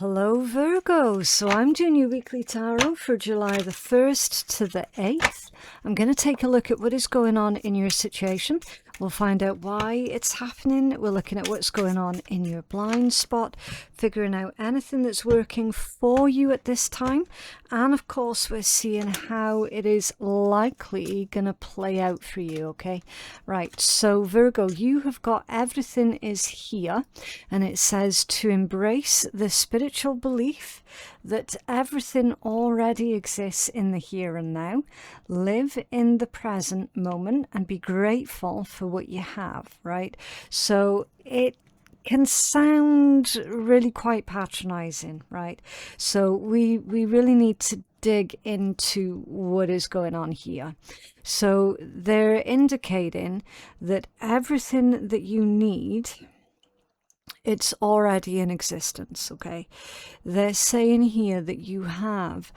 Hello Virgo, so I'm doing your weekly tarot for July the 1st to the 8th. I'm going to take a look at what is going on in your situation. We'll find out why it's happening. We're looking at what's going on in your blind spot, figuring out anything that's working for you at this time. And of course, we're seeing how it is likely going to play out for you, okay? Right, so Virgo, you have got everything is here. And it says to embrace the spiritual belief that everything already exists in the here and now. Live in the present moment and be grateful for what you have, right? So it can sound really quite patronizing, right? So we really need to dig into what is going on here. So they're indicating that everything that you need, it's already in existence, okay? They're saying here that you have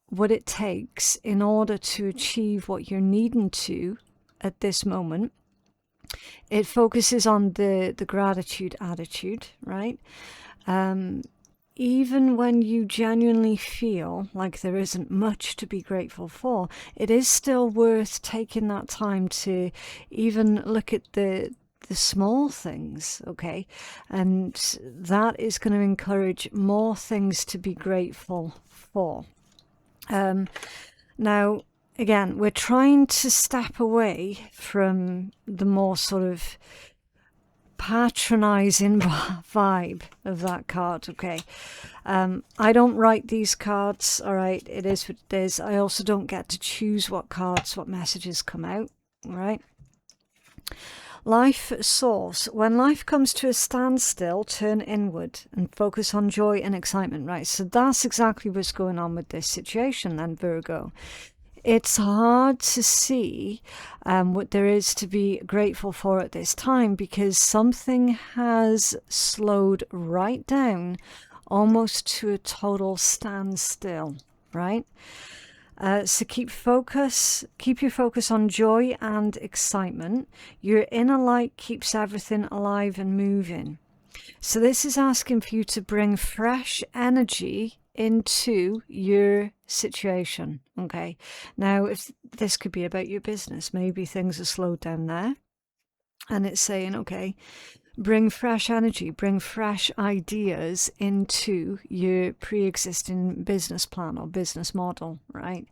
what it takes in order to achieve what you're needing to at this moment. It focuses on the gratitude attitude, right? Even when you genuinely feel like there isn't much to be grateful for, it is still worth taking that time to even look at the small things, okay? And that is going to encourage more things to be grateful for. Now, again, we're trying to step away from the more sort of patronizing vibe of that card, okay? I don't write these cards, all right? It is what it is. I also don't get to choose what messages come out, all right? Life source. When life comes to a standstill, turn inward and focus on joy and excitement, right? So that's exactly what's going on with this situation then, Virgo. It's hard to see what there is to be grateful for at this time because something has slowed right down almost to a total standstill, right? So keep your focus on joy and excitement. Your inner light keeps everything alive and moving. So this is asking for you to bring fresh energy into your situation, okay? Now, if this could be about your business, maybe things are slowed down there. And it's saying, okay, bring fresh energy, bring fresh ideas into your pre-existing business plan or business model, right?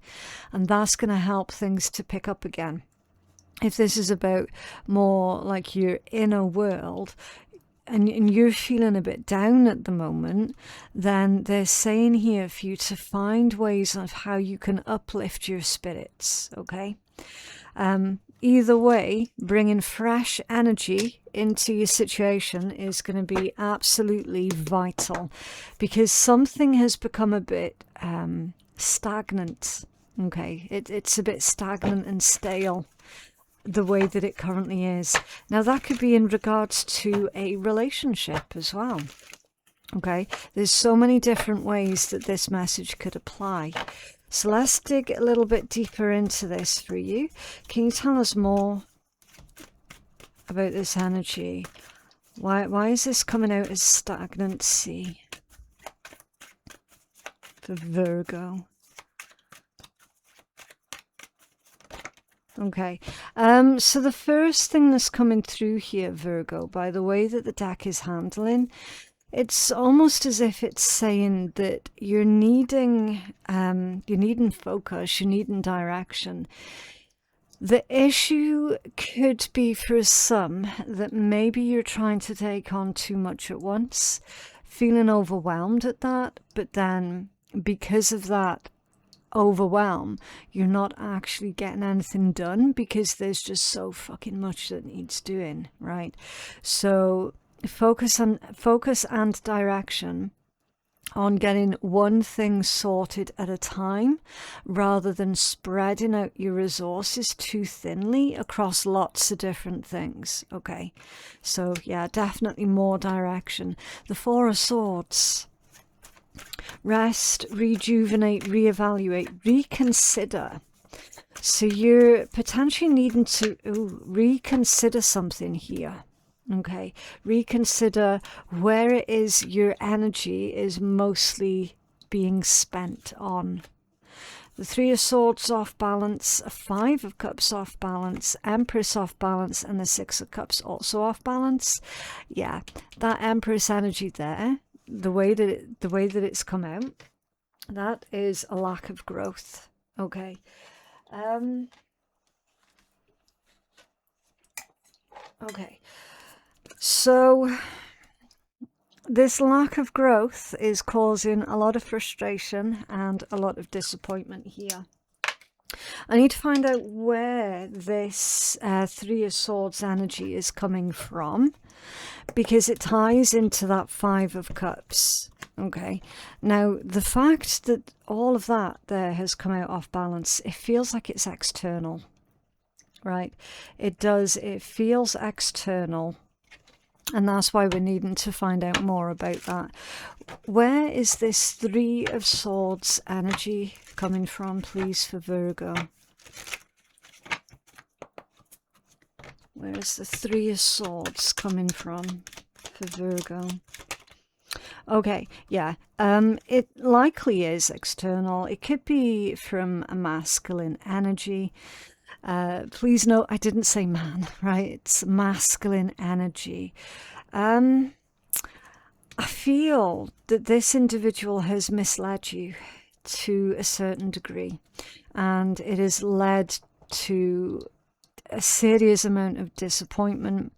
And that's going to help things to pick up again. If this is about more like your inner world, and you're feeling a bit down at the moment, then they're saying here for you to find ways of how you can uplift your spirits, okay? Either way, bringing fresh energy into your situation is going to be absolutely vital because something has become a bit stagnant, okay? It's a bit stagnant and stale the way that it currently is. Now, that could be in regards to a relationship as well, okay? There's so many different ways that this message could apply. So let's dig a little bit deeper into this for you. Can you tell us more about this energy? Why is this coming out as stagnancy for Virgo? Okay, so the first thing that's coming through here, Virgo, by the way that the deck is handling, it's almost as if it's saying that you're needing focus, you're needing direction. The issue could be for some that maybe you're trying to take on too much at once, feeling overwhelmed at that, but then because of that overwhelm, you're not actually getting anything done because there's just so fucking much that needs doing, right? So focus and direction on getting one thing sorted at a time rather than spreading out your resources too thinly across lots of different things, okay? So yeah, definitely more direction. The Four of Swords. Rest, rejuvenate, reevaluate, reconsider. So you're potentially needing to reconsider something here, Okay, reconsider where it is your energy is mostly being spent on. The Three of Swords off balance, a Five of Cups off balance, Empress off balance, and the Six of Cups also off balance. Yeah, that Empress energy there, the way that it's come out, that is a lack of growth. Okay. Okay. So this lack of growth is causing a lot of frustration and a lot of disappointment here. I need to find out where this Three of Swords energy is coming from, because it ties into that Five of Cups. Okay, now the fact that all of that there has come out off balance, it feels like it's external, right? It does, it feels external. And that's why we're needing to find out more about that. Where is this Three of Swords energy coming from, please, for Virgo? Where is the Three of Swords coming from for Virgo? Okay, yeah, it likely is external. It could be from a masculine energy. Please note, I didn't say man, right? It's masculine energy. I feel that this individual has misled you to a certain degree, and it has led to a serious amount of disappointment,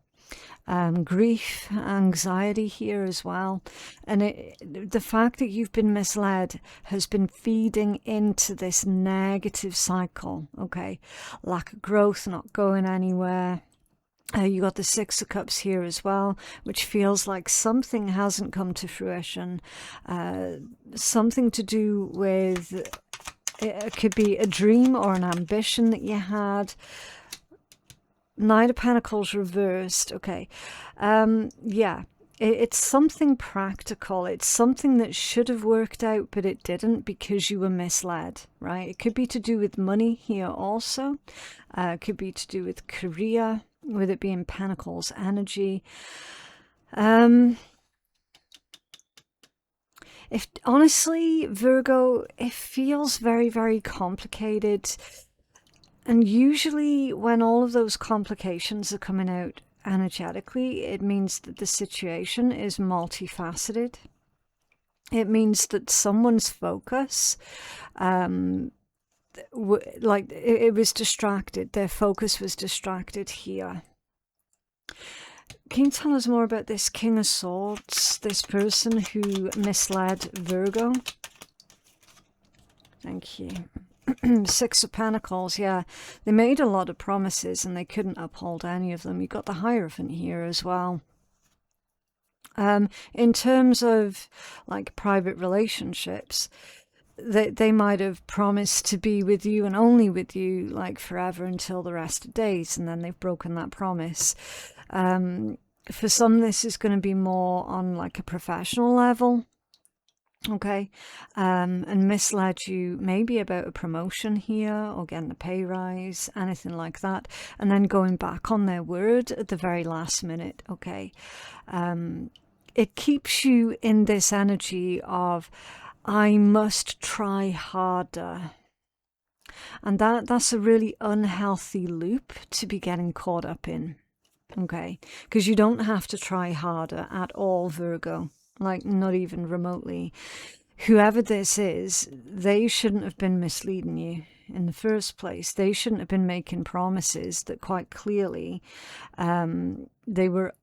grief, anxiety here as well. And the fact that you've been misled has been feeding into this negative cycle. Okay, lack of growth, not going anywhere. You got the Six of Cups here as well, which feels like something hasn't come to fruition. Something to do with, it could be a dream or an ambition that you had. Knight of Pentacles reversed. Okay. Yeah, it's something practical. It's something that should have worked out, but it didn't because you were misled, right? It could be to do with money here also. It could be to do with career, with it being Pentacles energy. If honestly, Virgo, it feels very, very complicated. And usually when all of those complications are coming out energetically, it means that the situation is multifaceted. It means that someone's focus, like it was distracted. Their focus was distracted here. Can you tell us more about this King of Swords, this person who misled Virgo? Thank you. Six of Pentacles, yeah, they made a lot of promises and they couldn't uphold any of them. You got the Hierophant here as well. In terms of like private relationships, they might have promised to be with you and only with you like forever until the rest of days, and then they've broken that promise. For some, this is going to be more on like a professional level. Okay, and misled you maybe about a promotion here or getting a pay rise, anything like that, and then going back on their word at the very last minute. Okay, it keeps you in this energy of I must try harder, and that's a really unhealthy loop to be getting caught up in. Okay, because you don't have to try harder at all, Virgo. Like, not even remotely. Whoever this is, they shouldn't have been misleading you in the first place. They shouldn't have been making promises that quite clearly they were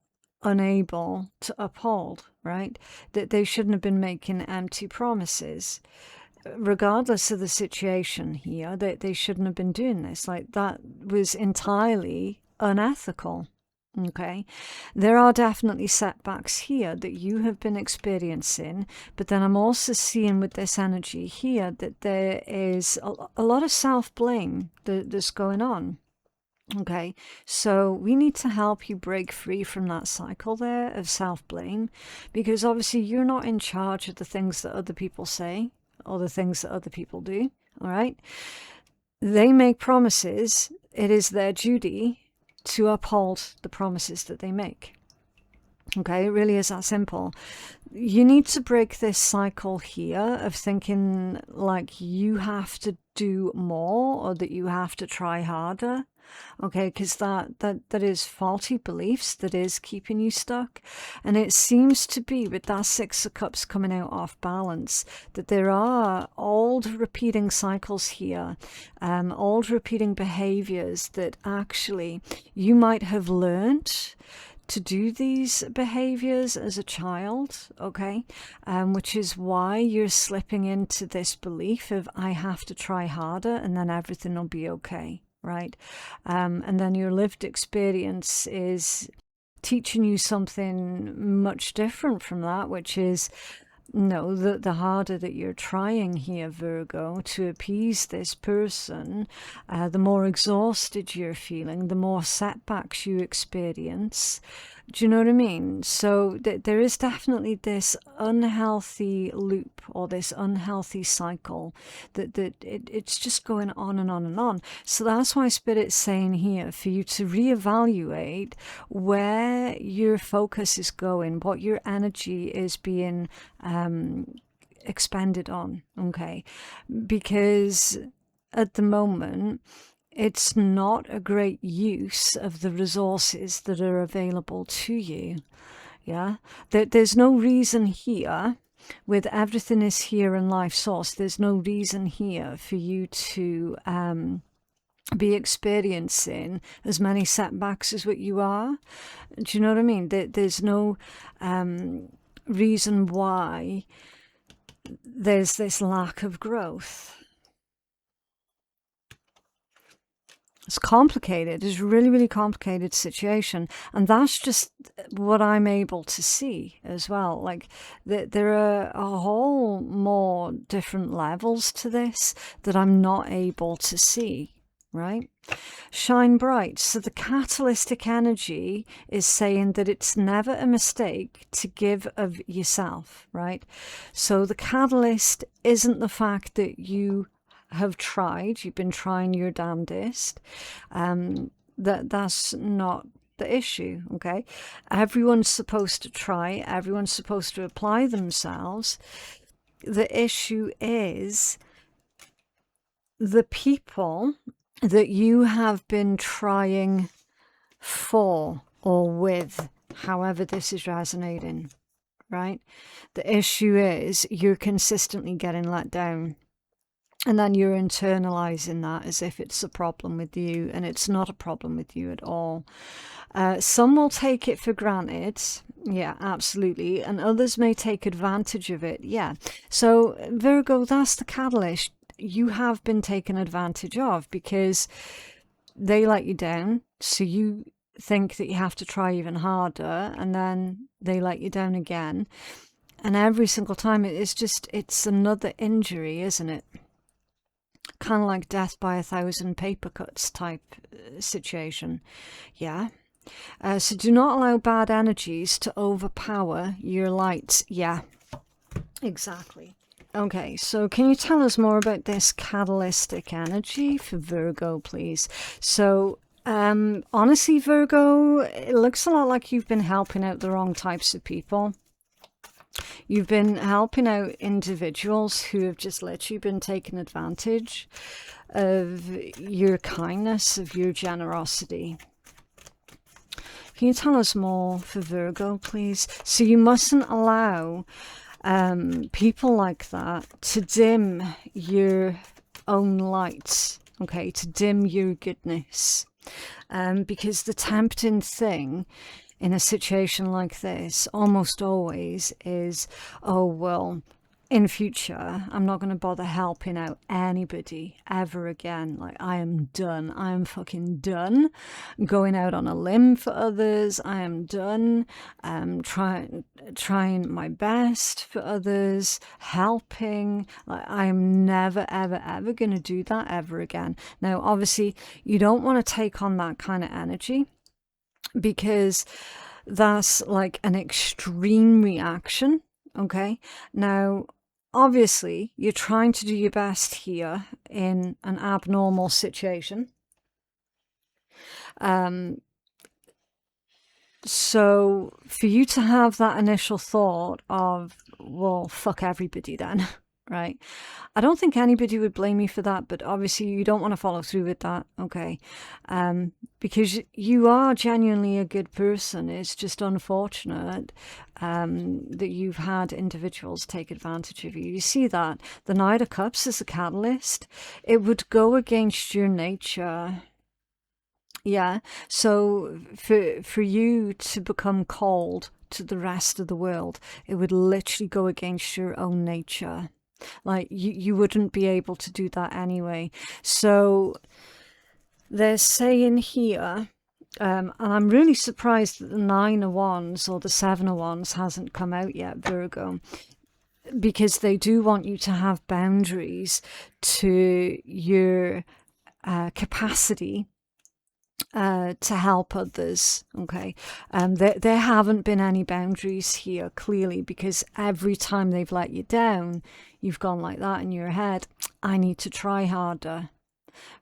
unable to uphold, right? That they shouldn't have been making empty promises. Regardless of the situation here, they shouldn't have been doing this. Like, that was entirely unethical. Okay, there are definitely setbacks here that you have been experiencing, but then I'm also seeing with this energy here that there is a lot of self-blame that's going on. Okay, so we need to help you break free from that cycle there of self-blame, because obviously you're not in charge of the things that other people say or the things that other people do. All right, they make promises. It is their duty to uphold the promises that they make. Okay, it really is that simple. You need to break this cycle here of thinking like you have to do more or that you have to try harder. Okay, because that is faulty beliefs that is keeping you stuck. And it seems to be with that Six of Cups coming out off balance that there are old repeating cycles here, old repeating behaviors that actually you might have learned to do these behaviors as a child, okay, which is why you're slipping into this belief of I have to try harder and then everything will be okay, right? And then your lived experience is teaching you something much different from that, which is no, the harder that you're trying here, Virgo, to appease this person, the more exhausted you're feeling, the more setbacks you experience. Do you know what I mean? So there is definitely this unhealthy loop or this unhealthy cycle that it's just going on and on and on. So that's why Spirit's saying here for you to reevaluate where your focus is going, what your energy is being expended on, okay? Because at the moment, it's not a great use of the resources that are available to you. Yeah, there's no reason here, with everything is here in life source, there's no reason here for you to be experiencing as many setbacks as what you are. Do you know what I mean? There's no reason why there's this lack of growth. It's complicated. It's a really, really complicated situation. And that's just what I'm able to see as well. Like there are a whole more different levels to this that I'm not able to see, right? Shine bright. So the catalytic energy is saying that it's never a mistake to give of yourself, right? So the catalyst isn't the fact that you have tried, you've been trying your damnedest. That's not the issue, okay? Everyone's supposed to try, everyone's supposed to apply themselves. The issue is the people that you have been trying for or with, however this is resonating, right? The issue is you're consistently getting let down. And then you're internalizing that as if it's a problem with you, and it's not a problem with you at all. Some will take it for granted. Yeah, absolutely. And others may take advantage of it. Yeah. So Virgo, that's the catalyst. You have been taken advantage of because they let you down. So you think that you have to try even harder, and then they let you down again. And every single time it's another injury, isn't it? Kind of like death by 1,000 paper cuts type situation. Yeah. So do not allow bad energies to overpower your light. Yeah, exactly. Okay, so can you tell us more about this catalytic energy for Virgo, please? So honestly, Virgo, it looks a lot like you've been helping out the wrong types of people. You've been helping out individuals who have just literally been taking advantage of your kindness, of your generosity. Can you tell us more for Virgo, please? So you mustn't allow people like that to dim your own light, okay, to dim your goodness. Because the tempting thing in a situation like this almost always is, oh, well, in future, I'm not going to bother helping out anybody ever again. Like, I am done. I am fucking done going out on a limb for others. I am done trying my best for others, helping. Like, I am never, ever, ever going to do that ever again. Now, obviously, you don't want to take on that kind of energy, because that's like an extreme reaction, okay? Now, obviously, you're trying to do your best here in an abnormal situation. So for you to have that initial thought of, well, fuck everybody then, right? I don't think anybody would blame you for that, but obviously you don't want to follow through with that, okay? Because you are genuinely a good person. It's just unfortunate that you've had individuals take advantage of you. You see that the Knight of Cups is a catalyst. It would go against your nature. Yeah, so for you to become cold to the rest of the world, it would literally go against your own nature. Like you wouldn't be able to do that anyway. So they're saying here, and I'm really surprised that the 9 of Wands or the 7 of Wands hasn't come out yet, Virgo, because they do want you to have boundaries to your capacity to help others, okay? There haven't been any boundaries here, clearly, because every time they've let you down, you've gone like that in your head, I need to try harder,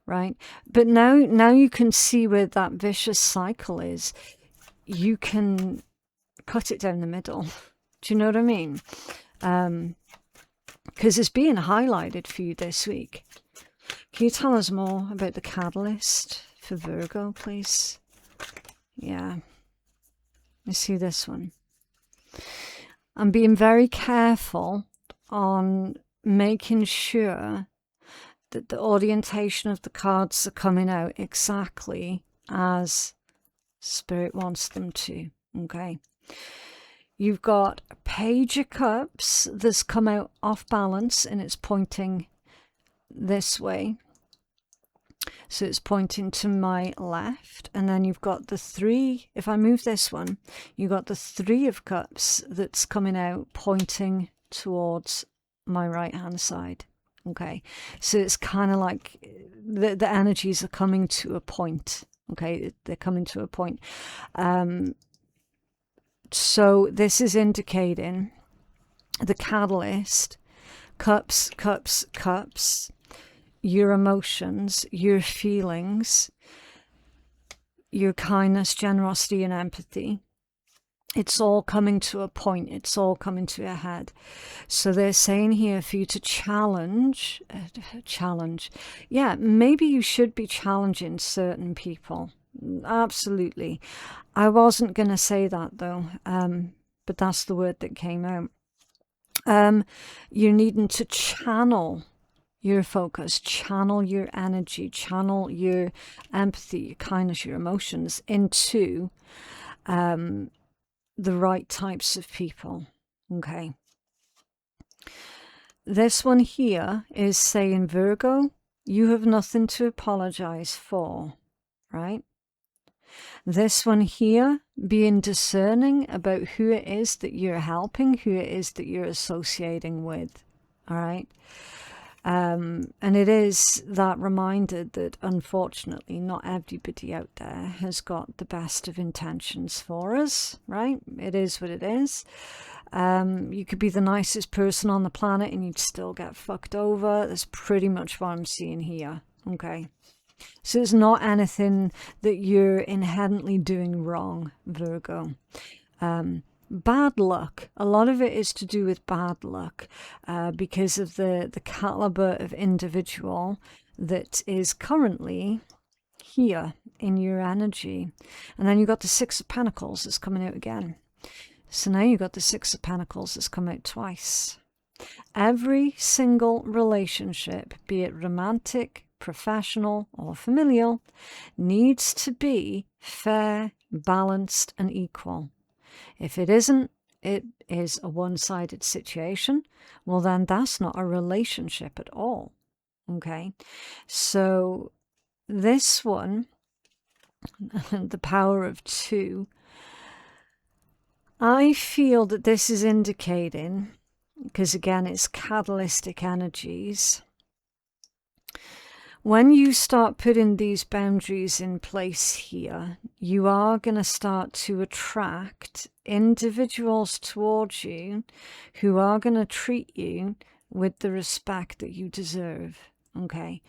right? But now you can see where that vicious cycle is. You can cut it down the middle. Do you know what I mean? Because it's being highlighted for you this week. Can you tell us more about the catalyst for Virgo, please? Yeah, I see this one. I'm being very careful on making sure that the orientation of the cards are coming out exactly as Spirit wants them to, okay? You've got a Page of Cups that's come out off balance and it's pointing this way. So it's pointing to my left, and then you've got the 3, if I move this one, you've got the 3 of Cups that's coming out pointing towards my right hand side. Okay, so it's kind of like the energies are coming to a point. Okay, they're coming to a point. So this is indicating the catalyst, cups, cups, cups, your emotions, your feelings, your kindness, generosity, and empathy. It's all coming to a point. It's all coming to a head. So they're saying here for you to challenge. Yeah, maybe you should be challenging certain people. Absolutely. I wasn't going to say that though, but that's the word that came out. You're needing to channel your focus, channel your energy, channel your empathy, your kindness, your emotions into the right types of people, okay? This one here is saying, Virgo, you have nothing to apologize for, right? This one here, being discerning about who it is that you're helping, who it is that you're associating with, all right? And it is that reminder that unfortunately not everybody out there has got the best of intentions for us, right? It is what it is. You could be the nicest person on the planet and you'd still get fucked over. That's pretty much what I'm seeing here, okay? So it's not anything that you're inherently doing wrong, Virgo. Bad luck. A lot of it is to do with bad luck because of the caliber of individual that is currently here in your energy. And then you've got the 6 of Pentacles that's coming out again. So now you've got the 6 of Pentacles that's come out twice. Every single relationship, be it romantic, professional, or familial, needs to be fair, balanced, and equal. If it isn't, it is a one-sided situation. Well, then that's not a relationship at all. Okay, so this one, the power of 2, I feel that this is indicating, because again, it's catalytic energies. When you start putting these boundaries in place here, you are going to start to attract individuals towards you who are going to treat you with the respect that you deserve, Okay.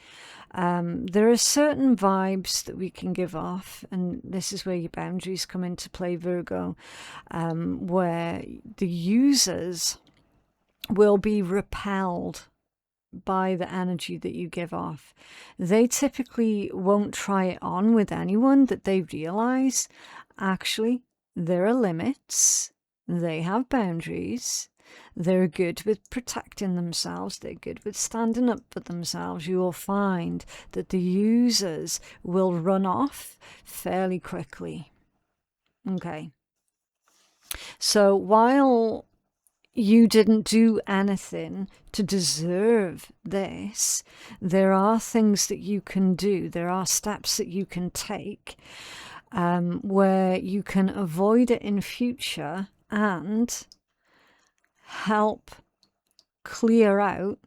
There are certain vibes that we can give off, and this is where your boundaries come into play, Virgo, where the users will be repelled by the energy that you give off. They typically won't try it on with anyone that they realize actually there are limits, they have boundaries, they're good with protecting themselves, they're good with standing up for themselves. You will find that the users will run off fairly quickly. Okay. So while you didn't do anything to deserve this, there are things that you can do, there are steps that you can take where you can avoid it in future and help clear out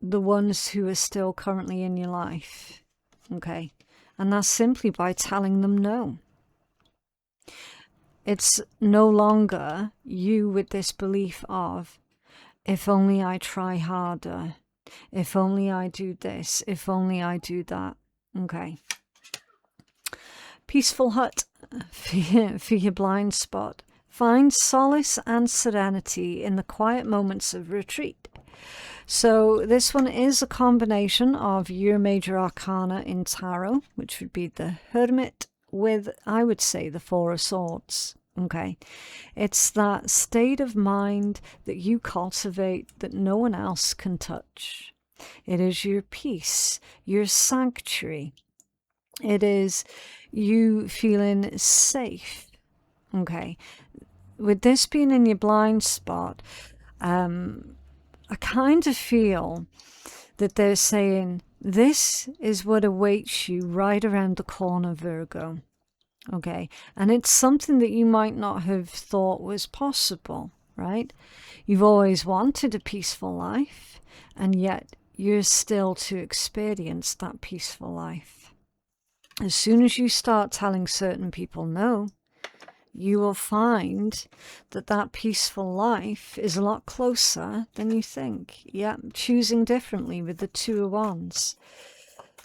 the ones who are still currently in your life. Okay. And that's simply by telling them no. It's no longer you with this belief of, if only I try harder, if only I do this, if only I do that. Okay. Peaceful hut for your blind spot. Find solace and serenity in the quiet moments of retreat. So this one is a combination of your major arcana in tarot, which would be the Hermit, with, I would say, the Four of Swords. Okay, it's that state of mind that you cultivate that no one else can touch. It is your peace, your sanctuary. It is you feeling safe. Okay, with this being in your blind spot, I kind of feel that they're saying this is what awaits you right around the corner, Virgo. Okay, and it's something that you might not have thought was possible, right? You've always wanted a peaceful life, and yet you're still to experience that peaceful life. As soon as you start telling certain people no, you will find that that peaceful life is a lot closer than you think. Yeah, choosing differently with the Two of Wands.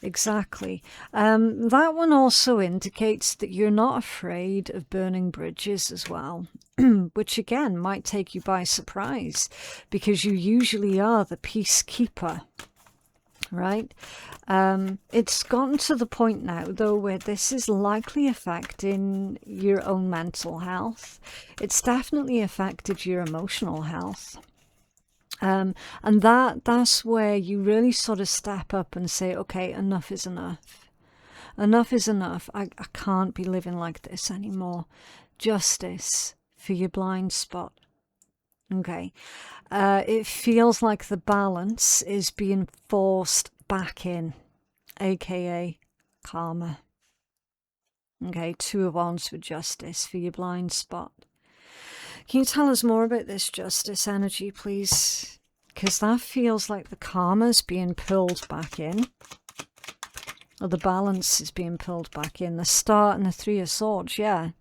Exactly. That one also indicates that you're not afraid of burning bridges as well, which again might take you by surprise because you usually are the peacekeeper, right? It's gotten to the point now, though, where this is likely affecting your own mental health. It's definitely affected your emotional health. And that's where you really sort of step up and say, okay, enough is enough. Enough is enough. I can't be living like this anymore. Justice for your blind spot. Okay. It feels like the balance is being forced back in, aka karma. Okay, Two of Wands with justice for your blind spot. Can you tell us more about this justice energy, please? Because that feels like the karma's being pulled back in. Or the balance is being pulled back in. The Star and the Three of Swords, yeah.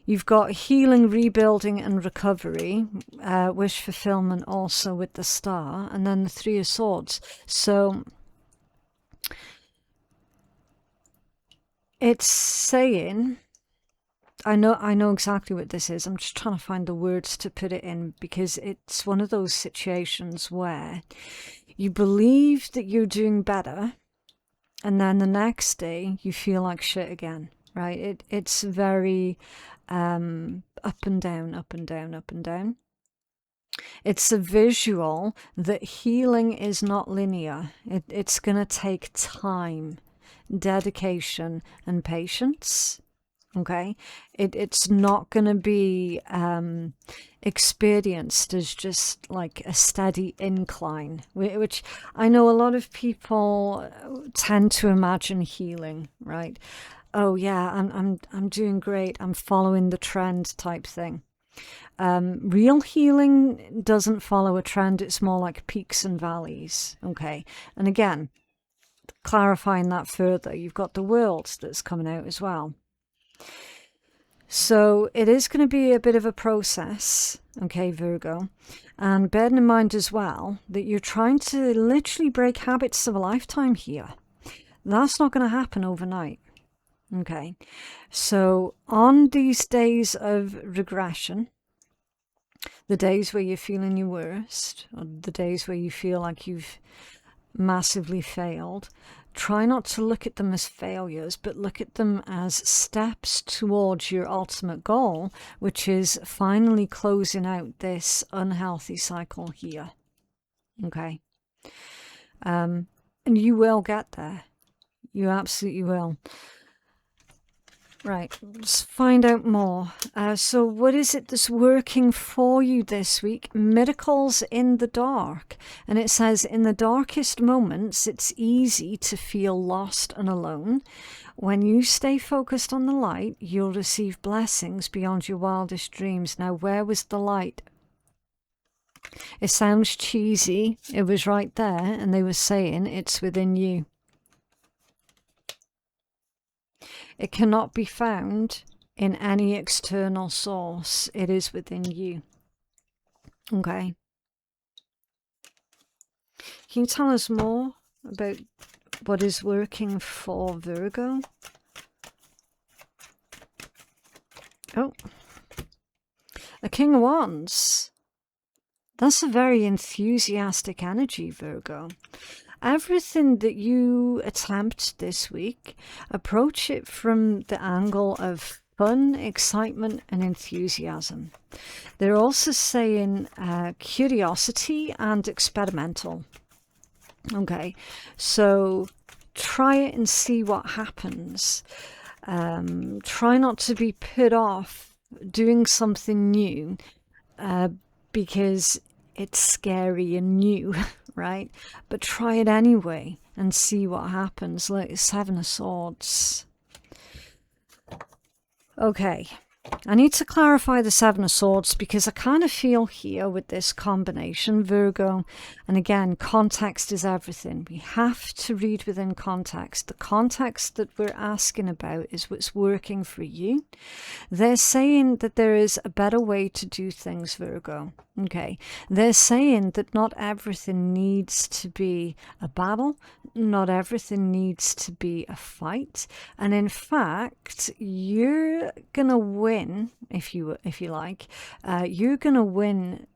You've got healing, rebuilding and recovery. Wish fulfillment also with the Star. And then the Three of Swords. So it's saying... I know exactly what this is. I'm just trying to find the words to put it in, because it's one of those situations where you believe that you're doing better and then the next day you feel like shit again, right? It's very up and down, up and down, up and down. It's a visual that healing is not linear. It's going to take time, dedication and patience. Okay, it's not going to be experienced as just like a steady incline, which I know a lot of people tend to imagine healing, right? Oh yeah, I'm doing great, I'm following the trend type thing. Real healing doesn't follow a trend. It's more like peaks and valleys. Okay, and again, clarifying that further, you've got the World that's coming out as well. So it is going to be a bit of a process, okay, Virgo. And bearing in mind as well that you're trying to literally break habits of a lifetime here. That's not going to happen overnight. Okay. So on these days of regression, the days where you're feeling your worst, or the days where you feel like you've massively failed, try not to look at them as failures, but look at them as steps towards your ultimate goal, which is finally closing out this unhealthy cycle here. Okay. And you will get there. You absolutely will. Right, let's find out more. So what is it that's working for you this week? Miracles in the dark. And it says, in the darkest moments, it's easy to feel lost and alone. When you stay focused on the light, you'll receive blessings beyond your wildest dreams. Now, where was the light? It sounds cheesy. It was right there, and they were saying it's within you. It cannot be found in any external source. It is within you. Okay. Can you tell us more about what is working for Virgo? Oh. A King of Wands. That's a very enthusiastic energy, Virgo. Everything that you attempt this week, approach it from the angle of fun, excitement, and enthusiasm. They're also saying curiosity and experimental. Okay, so try it and see what happens. Try not to be put off doing something new because it's scary and new. Right? But try it anyway and see what happens. Like Seven of Swords. Okay. I need to clarify the Seven of Swords because I kind of feel here with this combination, Virgo, and again, context is everything. We have to read within context. The context that we're asking about is what's working for you. They're saying that there is a better way to do things, Virgo. Okay. They're saying that not everything needs to be a battle. Not everything needs to be a fight. And in fact, you're going to win, if you like, you're going to win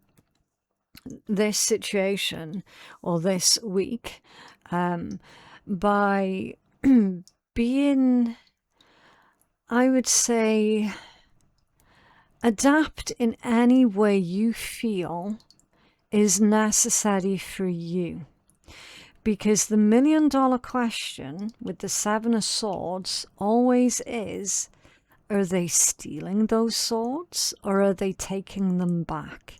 this situation or this week by being, I would say, adapt in any way you feel is necessary for you. Because the $1 million question with the Seven of Swords always is, are they stealing those swords or are they taking them back?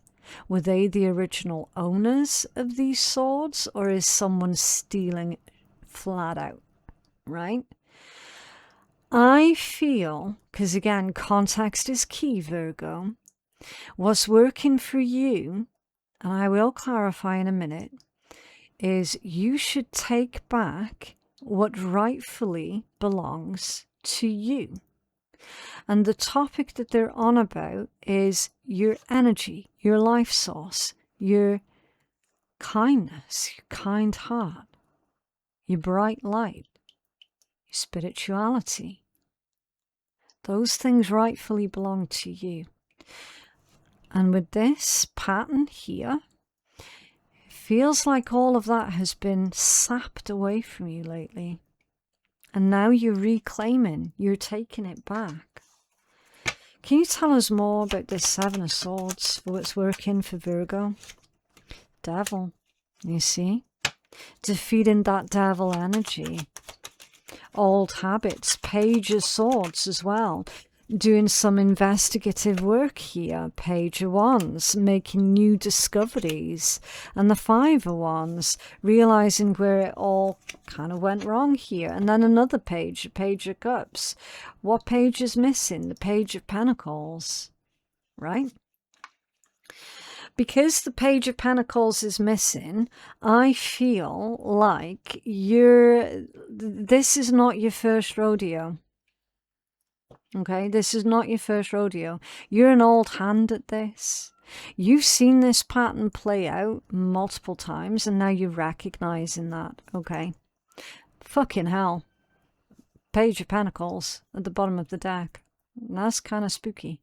Were they the original owners of these swords or is someone stealing flat out, right? I feel, because again, context is key, Virgo, what's working for you, and I will clarify in a minute, is you should take back what rightfully belongs to you. And the topic that they're on about is your energy, your life source, your kindness, your kind heart, your bright light, your spirituality. Those things rightfully belong to you. And with this pattern here, it feels like all of that has been sapped away from you lately. And now you're reclaiming, you're taking it back. Can you tell us more about this Seven of Swords for what's working for Virgo? Devil, you see? Defeating that devil energy. Old habits, Page of Swords as well. Doing some investigative work here. Page of Wands, making new discoveries. And the Five of Wands, realizing where it all kind of went wrong here. And then another page, a Page of Cups. What page is missing? The Page of Pentacles, right? Because the Page of Pentacles is missing, I feel like this is not your first rodeo. Okay, this is not your first rodeo. You're an old hand at this. You've seen this pattern play out multiple times, and now you're recognizing that, okay? Fucking hell. Page of Pentacles at the bottom of the deck. That's kind of spooky.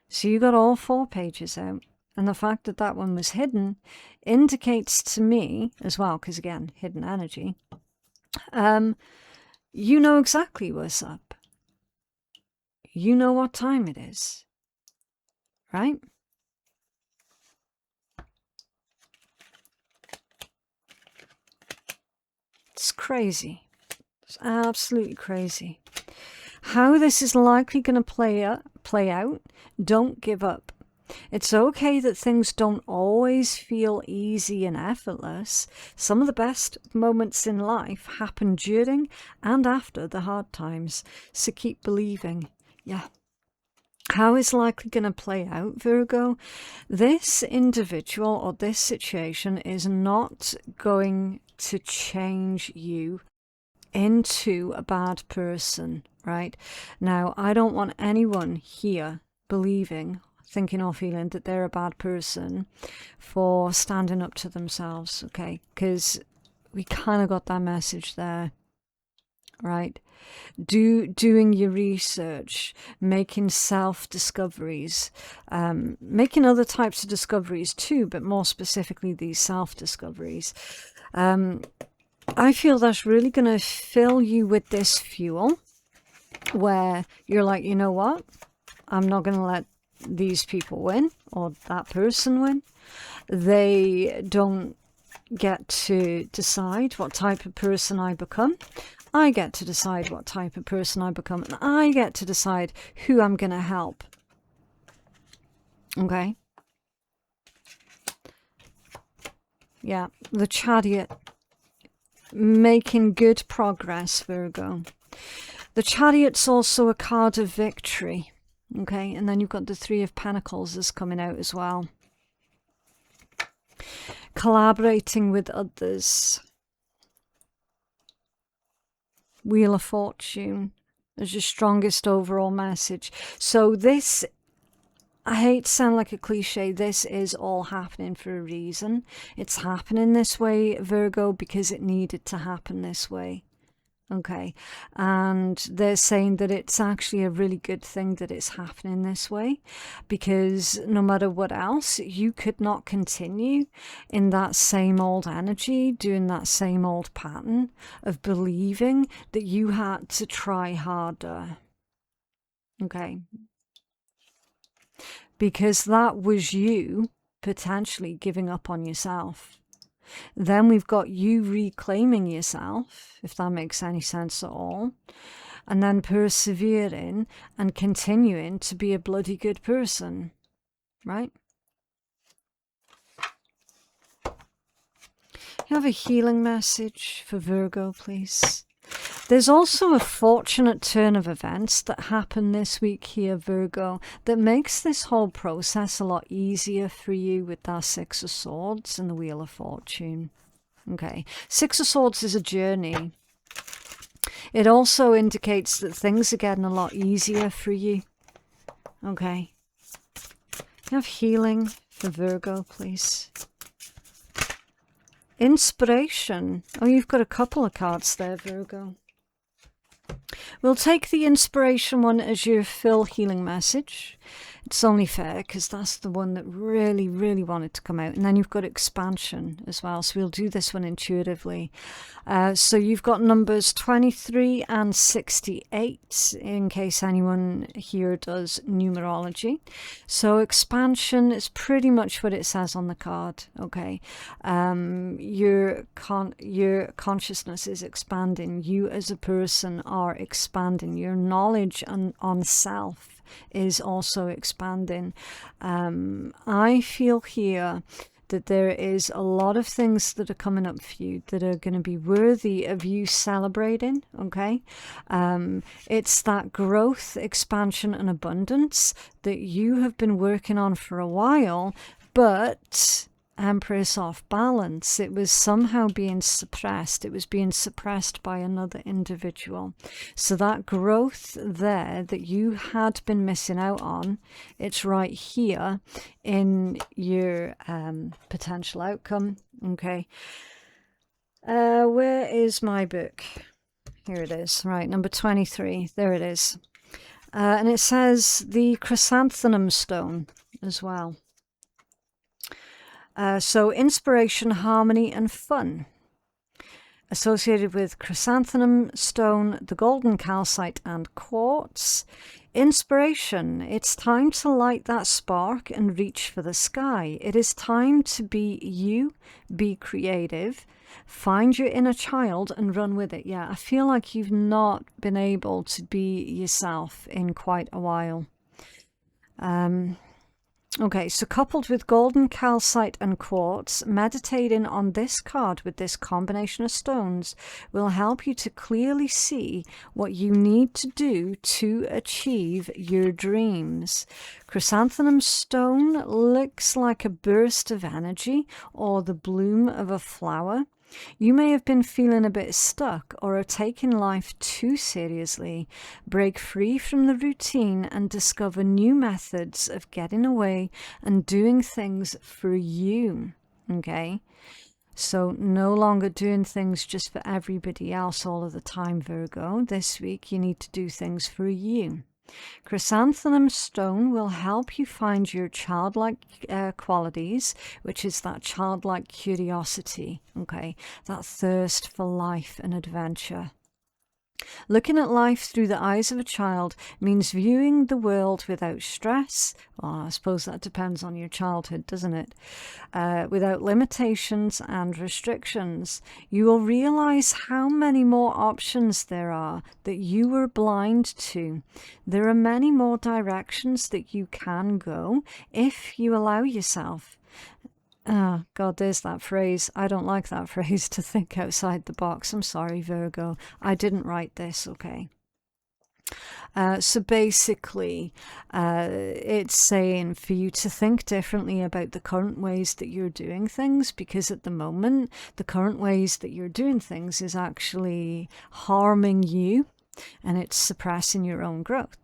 So you got all 4 pages out. And the fact that that one was hidden indicates to me as well, because again, hidden energy, you know exactly what's up. You know what time it is, right? It's crazy. It's absolutely crazy. How this is likely going to play out, don't give up. It's okay that things don't always feel easy and effortless. Some of the best moments in life happen during and after the hard times. So keep believing. Yeah. How is likely going to play out, Virgo? This individual or this situation is not going to change you into a bad person, right? Now, I don't want anyone here believing, thinking or feeling that they're a bad person for standing up to themselves, okay? Because we kind of got that message there, right? Doing your research, making self-discoveries, making other types of discoveries too, but more specifically these self-discoveries. I feel that's really going to fill you with this fuel where you're like, you know what? I'm not going to let these people win or that person win. They don't get to decide what type of person I become. I get to decide what type of person I become, and I get to decide who I'm going to help. Okay? Yeah, the Chariot. Making good progress, Virgo. The Chariot's also a card of victory. Okay, and then you've got the 3 of Pentacles is coming out as well. Collaborating with others. Wheel of Fortune is your strongest overall message. So this, I hate to sound like a cliche, this is all happening for a reason. It's happening this way, Virgo, because it needed to happen this way. Okay, and they're saying that it's actually a really good thing that it's happening this way, because no matter what else, you could not continue in that same old energy, doing that same old pattern of believing that you had to try harder. Okay, because that was you potentially giving up on yourself. Then we've got you reclaiming yourself, if that makes any sense at all, and then persevering and continuing to be a bloody good person, right? You have a healing message for Virgo, please. There's also a fortunate turn of events that happen this week here, Virgo, that makes this whole process a lot easier for you with that 6 of Swords and the Wheel of Fortune. Okay, 6 of Swords is a journey. It also indicates that things are getting a lot easier for you. Okay. You have healing for Virgo, please. Inspiration. Oh, you've got a couple of cards there, Virgo. We'll take the inspiration one as your full healing message. It's only fair because that's the one that really, really wanted to come out. And then you've got expansion as well. So we'll do this one intuitively. So you've got numbers 23 and 68 in case anyone here does numerology. So expansion is pretty much what it says on the card. Okay. Your consciousness is expanding. You as a person are expanding. Your knowledge on self is also expanding. I feel here that there is a lot of things that are coming up for you that are going to be worthy of you celebrating, okay? It's that growth, expansion, and abundance that you have been working on for a while, but Empress off balance. It was somehow being suppressed. It was being suppressed by another individual. So that growth there that you had been missing out on, it's right here in your potential outcome. Okay. Where is my book? Here it is. Right, number 23. There it is. And it says the chrysanthemum stone as well. So inspiration, harmony, and fun. Associated with chrysanthemum stone, the golden calcite, and quartz. Inspiration. It's time to light that spark and reach for the sky. It is time to be you, be creative, find your inner child and run with it. Yeah, I feel like you've not been able to be yourself in quite a while. Okay, so coupled with golden calcite and quartz, meditating on this card with this combination of stones will help you to clearly see what you need to do to achieve your dreams. Chrysanthemum stone looks like a burst of energy or the bloom of a flower. You may have been feeling a bit stuck or are taking life too seriously. Break free from the routine and discover new methods of getting away and doing things for you. Okay? So no longer doing things just for everybody else all of the time, Virgo. This week you need to do things for you. Chrysanthemum stone will help you find your childlike qualities, which is that childlike curiosity, okay, that thirst for life and adventure. Looking at life through the eyes of a child means viewing the world without stress. Well, I suppose that depends on your childhood, doesn't it? Without limitations and restrictions. You will realize how many more options there are that you were blind to. There are many more directions that you can go if you allow yourself. Oh, God, there's that phrase. I don't like that phrase, to think outside the box. I'm sorry, Virgo. I didn't write this, okay? So basically, it's saying for you to think differently about the current ways that you're doing things, because at the moment, the current ways that you're doing things is actually harming you and it's suppressing your own growth.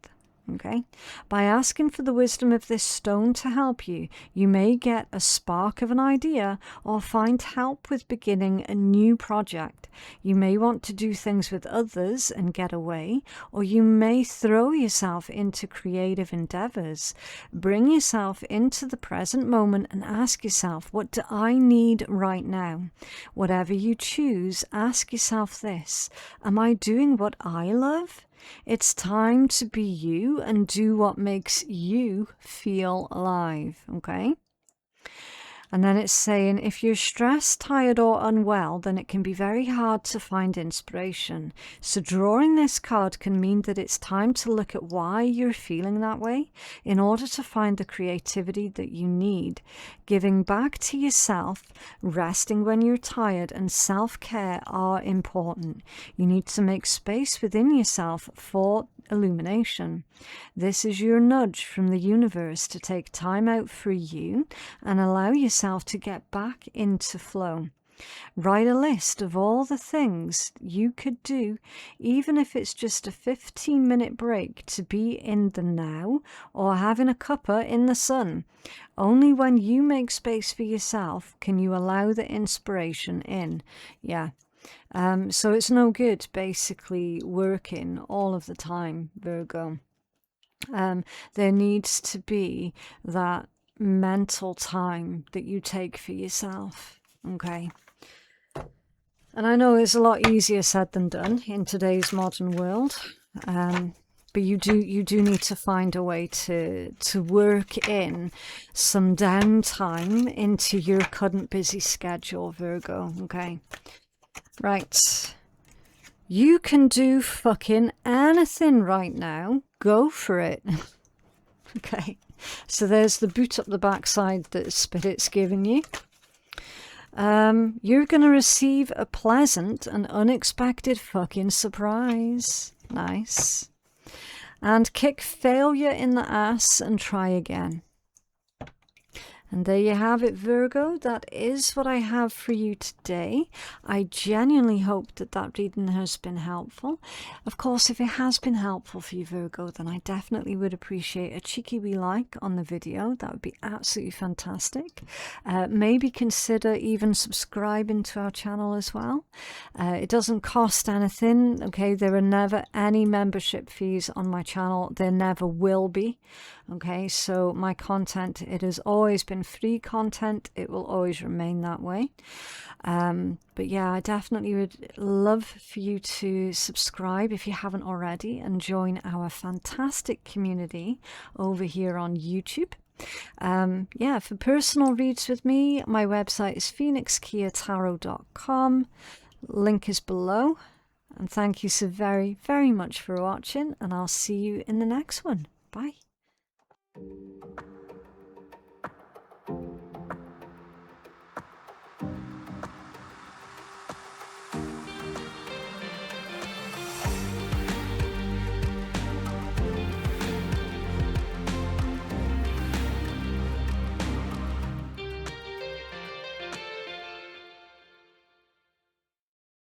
Okay, by asking for the wisdom of this stone to help you, you may get a spark of an idea or find help with beginning a new project. You may want to do things with others and get away, or you may throw yourself into creative endeavors. Bring yourself into the present moment and ask yourself, what do I need right now? Whatever you choose, ask yourself this: am I doing what I love? It's time to be you and do what makes you feel alive, okay? And then it's saying, if you're stressed, tired, or unwell, then it can be very hard to find inspiration. So drawing this card can mean that it's time to look at why you're feeling that way in order to find the creativity that you need. Giving back to yourself, resting when you're tired, and self-care are important. You need to make space within yourself for illumination. This is your nudge from the universe to take time out for you and allow yourself to get back into flow. Write a list of all the things you could do, even if it's just a 15-minute break to be in the now or having a cuppa in the sun. Only when you make space for yourself can you allow the inspiration in. Yeah. So it's no good basically working all of the time, Virgo. There needs to be that mental time that you take for yourself, okay? And I know it's a lot easier said than done in today's modern world, but you do need to find a way to work in some downtime into your current busy schedule, Virgo, okay? Right. You can do fucking anything right now. Go for it. Okay. So there's the boot up the backside that Spirit's given you. You're going to receive a pleasant and unexpected fucking surprise. Nice. And kick failure in the ass and try again. And there you have it, Virgo. That is what I have for you today. I genuinely hope that that reading has been helpful. Of course, if it has been helpful for you, Virgo, then I definitely would appreciate a cheeky wee like on the video. That would be absolutely fantastic. Maybe consider even subscribing to our channel as well. It doesn't cost anything, okay? There are never any membership fees on my channel. There never will be. Okay, so my content, it has always been free content. It will always remain that way. But yeah, I definitely would love for you to subscribe if you haven't already and join our fantastic community over here on YouTube. Yeah, for personal reads with me, my website is phoenixkeiatarot.com. Link is below. And thank you so very, very much for watching, and I'll see you in the next one. Bye.